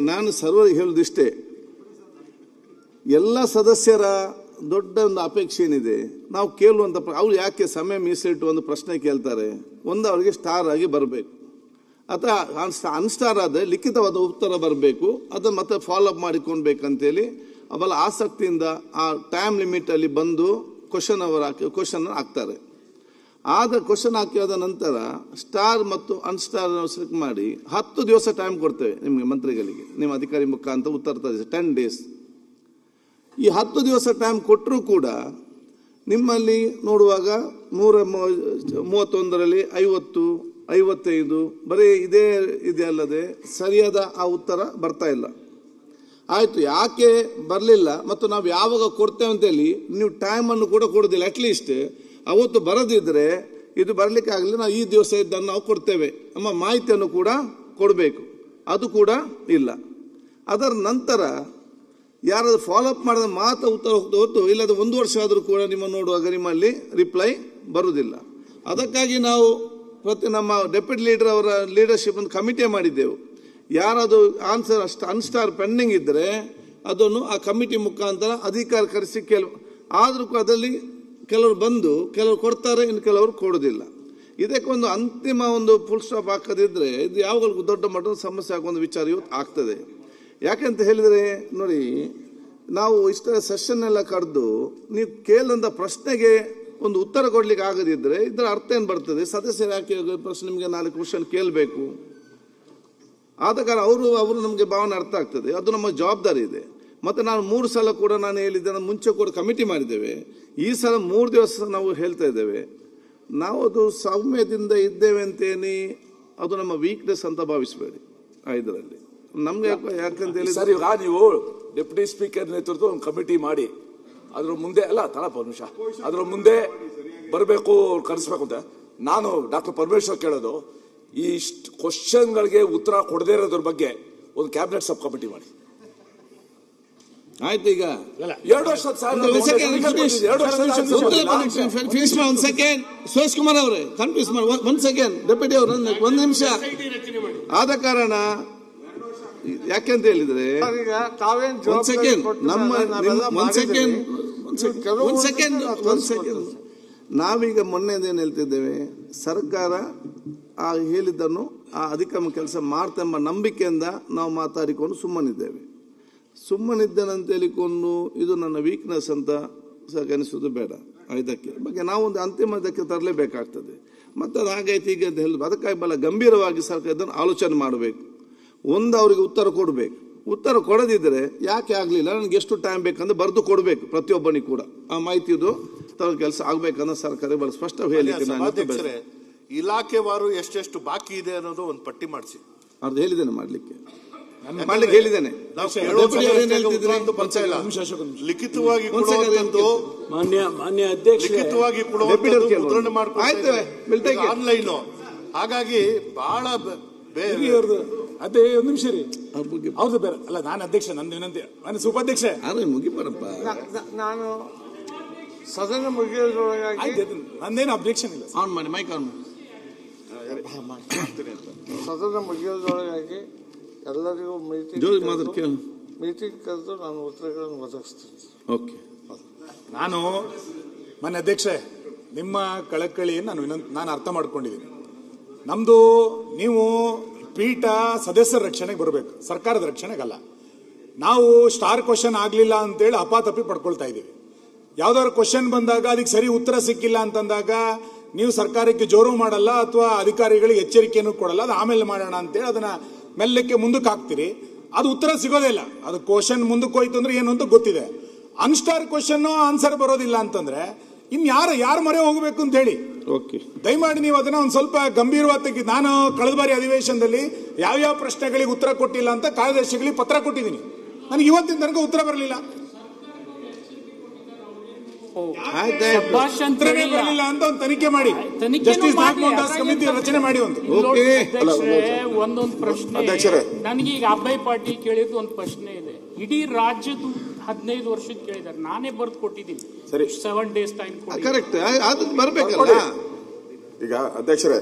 ನಾನು ಸರ್ವರಿಗೆ ಹೇಳುದಿಷ್ಟೇ, ಎಲ್ಲ ಸದಸ್ಯರ ದೊಡ್ಡ ಒಂದು ಅಪೇಕ್ಷೆ ಏನಿದೆ, ನಾವು ಕೇಳುವಂಥ ಅವ್ರು ಯಾಕೆ ಸಮಯ ಮೀಸಲಿಟ್ಟು ಒಂದು ಪ್ರಶ್ನೆ ಕೇಳ್ತಾರೆ, ಒಂದು ಅವರಿಗೆ ಸ್ಟಾರ್ ಆಗಿ ಬರಬೇಕು ಅಥವಾ ಅನ್ಸ್ಟಾರ್ ಆದರೆ ಲಿಖಿತವಾದ ಉತ್ತರ ಬರಬೇಕು, ಅದನ್ನು ಮತ್ತೆ ಫಾಲೋಅಪ್ ಮಾಡಿಕೊಳ್ಬೇಕಂತೇಳಿ ಅವೆಲ್ಲ ಆಸಕ್ತಿಯಿಂದ ಆ ಟೈಮ್ ಲಿಮಿಟಲ್ಲಿ ಬಂದು ಕ್ವಶನ್ ಹಾಕ್ತಾರೆ. ಆದ ಕ್ವಶನ್ ಹಾಕಿದ ನಂತರ ಸ್ಟಾರ್ ಮತ್ತು ಅನ್ಸ್ಟಾರ್ ಸೆಲೆಕ್ಟ್ ಮಾಡಿ 10 ದಿವಸ ಟೈಮ್ ಕೊಡ್ತೇವೆ ನಿಮಗೆ ಮಂತ್ರಿಗಳಿಗೆ, ನಿಮ್ಮ ಅಧಿಕಾರಿ ಮುಖಾಂತರ ಉತ್ತರ 10 ಡೇಸ್. ಈ 10 ದಿವಸ ಟೈಮ್ ಕೊಟ್ಟರೂ ಕೂಡ ನಿಮ್ಮಲ್ಲಿ ನೋಡುವಾಗ 131ರಲ್ಲಿ 50, 55 ಬರೀ ಇದೆ ಅಲ್ಲದೆ ಸರಿಯಾದ ಆ ಉತ್ತರ ಬರ್ತಾ ಇಲ್ಲ. ಆಯಿತು, ಯಾಕೆ ಬರಲಿಲ್ಲ ಮತ್ತು ನಾವು ಯಾವಾಗ ಕೊಡ್ತೇವೆ ಅಂತೇಳಿ ನೀವು ಟೈಮನ್ನು ಕೂಡ ಕೊಡೋದಿಲ್ಲ. ಅಟ್ಲೀಸ್ಟ್ ಅವತ್ತು ಬರದಿದ್ದರೆ ಇದು ಬರಲಿಕ್ಕೆ ಆಗಲಿ, ನಾವು ಈ ದಿವಸ ಇದ್ದನ್ನು ನಾವು ಕೊಡ್ತೇವೆ ನಮ್ಮ ಮಾಹಿತಿಯನ್ನು ಕೂಡ ಕೊಡಬೇಕು, ಅದು ಕೂಡ ಇಲ್ಲ. ಅದರ ನಂತರ ಯಾರಾದರೂ ಫಾಲೋಅಪ್ ಮಾಡಿದ ಮಾತ್ರ ಉತ್ತರ ಹೋಗ್ತಾ ಹೊತ್ತು, ಇಲ್ಲದ 1 ವರ್ಷ ಆದರೂ ಕೂಡ ನಿಮ್ಮ ನೋಡುವಾಗ ನಿಮ್ಮಲ್ಲಿ ರಿಪ್ಲೈ ಬರುವುದಿಲ್ಲ. ಅದಕ್ಕಾಗಿ ನಾವು ನಮ್ಮ ಡೆಪ್ಯೂಟಿ ಲೀಡರ್ ಅವರ ಲೀಡರ್ಶಿಪ್ ಒಂದು ಕಮಿಟಿ ಮಾಡಿದ್ದೆವು. ಯಾರಾದರೂ ಆನ್ಸರ್ ಅನ್ಸ್ಟಾರ್ ಪೆಂಡಿಂಗ್ ಇದ್ದರೆ ಅದನ್ನು ಆ ಕಮಿಟಿ ಮುಖಾಂತರ ಅಧಿಕಾರ ಕರೆಸಿ ಆದರೂ ಅದರಲ್ಲಿ ಕೆಲವರು ಬಂದು ಕೆಲವರು ಕೊಡ್ತಾರೆ, ಇನ್ನು ಕೆಲವರು ಕೊಡೋದಿಲ್ಲ. ಇದಕ್ಕೊಂದು ಅಂತಿಮ ಒಂದು ಫುಲ್ ಸ್ಟಾಪ್ ಹಾಕದಿದ್ದರೆ ಇದು ಯಾವಾಗಲೂ ದೊಡ್ಡ ಮಟ್ಟದ ಸಮಸ್ಯೆ ಆಗುವ ಒಂದು ವಿಚಾರ ಇವತ್ತು ಆಗ್ತದೆ. ಯಾಕೆಂತ ಹೇಳಿದರೆ ನೋಡಿ, ನಾವು ಇಷ್ಟ ಸೆಷನ್ ಎಲ್ಲ ಕರೆದು ನೀವು ಕೇಳಿದಂಥ ಪ್ರಶ್ನೆಗೆ ಒಂದು ಉತ್ತರ ಕೊಡ್ಲಿಕ್ಕೆ ಆಗದಿದ್ದರೆ ಇದರ ಅರ್ಥ ಏನು ಬರ್ತದೆ? ಸದಸ್ಯರು ಯಾಕೆ ಪ್ರಶ್ನೆ ನಿಮಗೆ 4 ಕ್ವಶನ್ ಕೇಳಬೇಕು? ಆದ ಕಾರಣ ಅವರು ನಮಗೆ ಭಾವನೆ ಅರ್ಥ ಆಗ್ತದೆ, ಅದು ನಮ್ಮ ಜವಾಬ್ದಾರಿ ಇದೆ. ಮತ್ತು ನಾನು 3 ಸಲ ಕೂಡ ನಾನು ಹೇಳಿದ್ದೆ, ನಾನು ಮುಂಚೆ ಕೂಡ ಕಮಿಟಿ ಮಾಡಿದ್ದೇವೆ, ಈ ಸಲ 3 ದಿವಸ ನಾವು ಹೇಳ್ತಾ ಇದ್ದೇವೆ. ನಾವು ಅದು ಸೌಮ್ಯದಿಂದ ಇದ್ದೇವೆ ಅಂತೇನಿ, ಅದು ನಮ್ಮ ವೀಕ್ನೆಸ್ ಅಂತ ಭಾವಿಸಬೇಡಿ. ಇದರಲ್ಲಿ ನಮ್ಗೆ ಯಾಕಂತ ಹೇಳಿ ಸರ್, ಈಗ ನೀವು ಡೆಪ್ಯೂಟಿ ಸ್ಪೀಕರ್ ನೇತೃತ್ವ ಒಂದು ಕಮಿಟಿ ಮಾಡಿ ಅದ್ರ ಮುಂದೆ ನಿಮಿಷ ಅದ್ರ ಮುಂದೆ ಬರಬೇಕು, ಕರೆಸ್ಬೇಕು ಅಂತ ನಾನು ಡಾಕ್ಟರ್ ಪರಮೇಶ್ವರ್ ಕೇಳೋದು, ಈ ಕ್ವಶನ್ಗಳಿಗೆ ಉತ್ತರ ಕೊಡದೇ ಇರೋದ್ರ ಬಗ್ಗೆ ಒಂದು ಕ್ಯಾಬಿನೆಟ್ ಸಬ್ ಕಮಿಟಿ ಮಾಡಿ. ಆಯ್ತು, ಈಗ 2 ವರ್ಷ ಸುರೇಶ್ ಕುಮಾರ್ ಅವರೇ ಕನ್ಫ್ಯೂಸ್ ಮಾಡಿ 1 ಸೆಕೆಂಡ್ ಡೆಪ್ಯೂಟಿ ಅವರು 1 ನಿಮಿಷ. ಆದ ಕಾರಣ ಯಾಕೆಂತ ಹೇಳಿದ್ರೆ ನಾವೀಗ ಮೊನ್ನೆದೇನು ಹೇಳ್ತಿದ್ದೇವೆ, ಸರ್ಕಾರ ಆ ಹೇಳಿದ್ದನ್ನು ಆ ಅಧಿಕಾರ ಕೆಲಸ ಮಾಡ್ತೆಂಬ ನಂಬಿಕೆಯಿಂದ ನಾವು ಮಾತಾಡಿಕೊಂಡು ಸುಮ್ಮನಿದ್ದೇನಂತ ಹೇಳಿಕೊಂಡು ಇದು ನನ್ನ ವೀಕ್ನೆಸ್ ಅಂತ ಅನಿಸೋದು ಬೇಡ. ಇದಕ್ಕೆ ಬಗ್ಗೆ ನಾವೊಂದು ಅಂತಿಮ ಇದಕ್ಕೆ ತರಲೇಬೇಕಾಗ್ತದೆ. ಮತ್ತು ಅದು ಹಾಗೈತಿ ಈಗ ಅಂತ ಹೇಳಿ ಅದಕ್ಕಾಗಿ ಬಹಳ ಗಂಭೀರವಾಗಿ ಸರ್ಕಾರ ಇದನ್ನು ಆಲೋಚನೆ ಮಾಡಬೇಕು. ಒಂದು ಅವರಿಗೆ ಉತ್ತರ ಕೊಡಬೇಕು. ಉತ್ತರ ಕೊಡದಿದ್ದರೆ ಯಾಕೆ ಆಗಲಿಲ್ಲ, ನನಗೆ ಎಷ್ಟು ಟೈಮ್ ಬೇಕಂದ್ರೆ ಬರೆದು ಕೊಡಬೇಕು ಪ್ರತಿಯೊಬ್ಬನಿಗೆ ಕೂಡ. ಆ ಮಾಹಿತಿದು ಕೆಲಸ ಆಗ್ಬೇಕಂದ್ರೆ ಸರ್ಕಾರ ಬಹಳ ಸ್ಪಷ್ಟ ಹೇಳಿಕೆ ಇಲಾಖೆವಾರು ಎಷ್ಟೆಷ್ಟು ಬಾಕಿ ಇದೆ ಅನ್ನೋದು ಒಂದು ಪಟ್ಟಿ ಮಾಡಿಸಿ ಅದು ಹೇಳಿದ್ದೇನೆ ಮಾಡ್ಲಿಕ್ಕೆ ಹೇಳಿದ್ದೇನೆ. ಲಿಖಿತವಾಗಿ ಲಿಖಿತವಾಗಿ ಮುದ್ರಣೆ ಮಾಡ್ಕೊಂಡು ಆನ್ಲೈನ್. ಹಾಗಾಗಿ ಬಹಳ ಅದೇ 1 ನಿಮಿಷ ರೀ, ಹೌದು ಬೇರೆ ಅಲ್ಲ, ನಾನು ಅಧ್ಯಕ್ಷ, ನಂದು ವಿನಂತಿ, ನಾನು ಉಪಾಧ್ಯಕ್ಷ ಮುಗಿಬಾರಪ್ಪ. ನಾನು ಸದನ ಮುಗಿಯೋದ್ರೊಳಗಾಗಿ ನಂದೇನು ಅಬ್ಜೆಕ್ಷನ್ ಇಲ್ಲ. ಆನ್ ಮಾಡಿ, ಮೈಕ್ ಆನ್ ಮಾಡಿ. ಸದನ ಮುಗಿಯೋದ್ರೊಳಗಾಗಿ ಎಲ್ಲರಿಗೂ ಮೀಟಿಂಗ್ ಕರೆದು ನಾನು ಉತ್ತರಗಳನ್ನು ಒದಗಿಸ್ತೀನಿ. ಓಕೆ. ನಾನು ಮನೆ ಅಧ್ಯಕ್ಷೆ, ನಿಮ್ಮ ಕಳಕಳಿ ನಾನು ಅರ್ಥ ಮಾಡ್ಕೊಂಡಿದ್ದೀನಿ. ನಮ್ದು ನೀವು ಪೀಠ ಸದಸ್ಯರ ರಕ್ಷಣೆಗೆ ಬರಬೇಕು, ಸರ್ಕಾರದ ರಕ್ಷಣೆಗಲ್ಲ. ನಾವು ಸ್ಟಾರ್ ಕ್ವಶನ್ ಆಗಲಿಲ್ಲ ಅಂತೇಳಿ ಅಪಾತಪ್ಪಿ ಪಡ್ಕೊಳ್ತಾ ಇದ್ದೀವಿ. ಯಾವ್ದಾದ್ರು ಕ್ವಶನ್ ಬಂದಾಗ ಅದಕ್ಕೆ ಸರಿ ಉತ್ತರ ಸಿಕ್ಕಿಲ್ಲ ಅಂತಂದಾಗ ನೀವು ಸರ್ಕಾರಕ್ಕೆ ಜೋರು ಮಾಡಲ್ಲ ಅಥವಾ ಅಧಿಕಾರಿಗಳಿಗೆ ಎಚ್ಚರಿಕೆಯನ್ನು ಕೊಡಲ್ಲ, ಅದು ಆಮೇಲೆ ಮಾಡೋಣ ಅಂತೇಳಿ ಅದನ್ನ ಮೆಲ್ಲಕ್ಕೆ ಮುಂದಕ್ಕೆ ಹಾಕ್ತೀರಿ. ಅದು ಉತ್ತರ ಸಿಗೋದೇ ಇಲ್ಲ. ಅದು ಕ್ವಶನ್ ಮುಂದಕ್ಕೆ ಹೋಯ್ತು ಅಂದ್ರೆ ಏನು ಅಂತ ಗೊತ್ತಿದೆ. ಅನ್ಸ್ಟಾರ್ ಕ್ವಶನ್ ಆನ್ಸರ್ ಬರೋದಿಲ್ಲ ಅಂತಂದ್ರೆ ಇನ್ ಯಾರು ಮೊರೆ ಹೋಗಬೇಕು ಅಂತ ಹೇಳಿ. ದಯಮಾಡಿ ನೀವು ಅದನ್ನ ಒಂದ್ ಸ್ವಲ್ಪ ಗಂಭೀರವಾಗಿ, ನಾನು ಕಳೆದ ಬಾರಿ ಅಧಿವೇಶನದಲ್ಲಿ ಯಾವ್ಯಾವ ಪ್ರಶ್ನೆಗಳಿಗೆ ಉತ್ತರ ಕೊಟ್ಟಿಲ್ಲ ಅಂತ ಕಾರ್ಯದರ್ಶಿಗಳಿಗೆ ಪತ್ರ ಕೊಟ್ಟಿದ್ದೀನಿ. ನನಗೆ ಇವತ್ತಿನ ತನಕ ಉತ್ತರ ಬರಲಿಲ್ಲ. ಬರಲಿಲ್ಲ ಅಂತ ಒಂದು ತನಿಖೆ ಮಾಡಿ, ಜಸ್ಟಿಸ್ ನಾಗಮೋಹನ್ ದಾಸ್ ಕಮಿಟಿ ರಚನೆ ಮಾಡಿ. ಒಂದೊಂದು ಪ್ರಶ್ನೆ ನನಗೆ ಈಗ ಅಭಯ್ ಪಾಟೀಲ್ ಕೇಳಿದ್ದು ಒಂದು ಪ್ರಶ್ನೆ ಇದೆ. ಇಡೀ ರಾಜ್ಯದ 15 ವರ್ಷದ ಕೇಳಿದ್ದಾರೆ, ನಾನೇ ಬರ್ದು ಕೊಟ್ಟಿದ್ದೀನಿ. 7 days ಟೈಮ್ ಕರೆಕ್ಟ್, ಅದು ಬರ್ಬೇಕಲ್ಲ. ಈಗ ಅಧ್ಯಕ್ಷರೇ